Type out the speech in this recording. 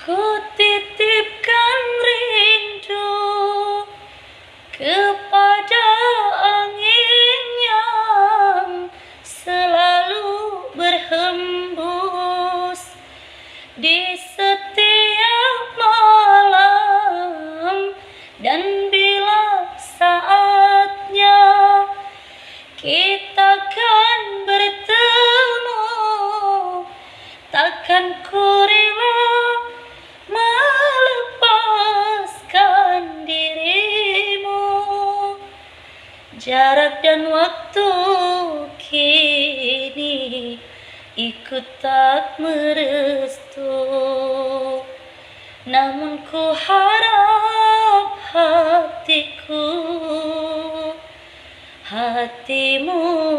Ku titipkan rindu kepada angin yang selalu berhembus di setiap malam, dan bila saatnya kita kan bertemu, takkan ku rela melepaskan dirimu. Jarak dan waktu kini ikut tak merestu, namun ku harap hatimu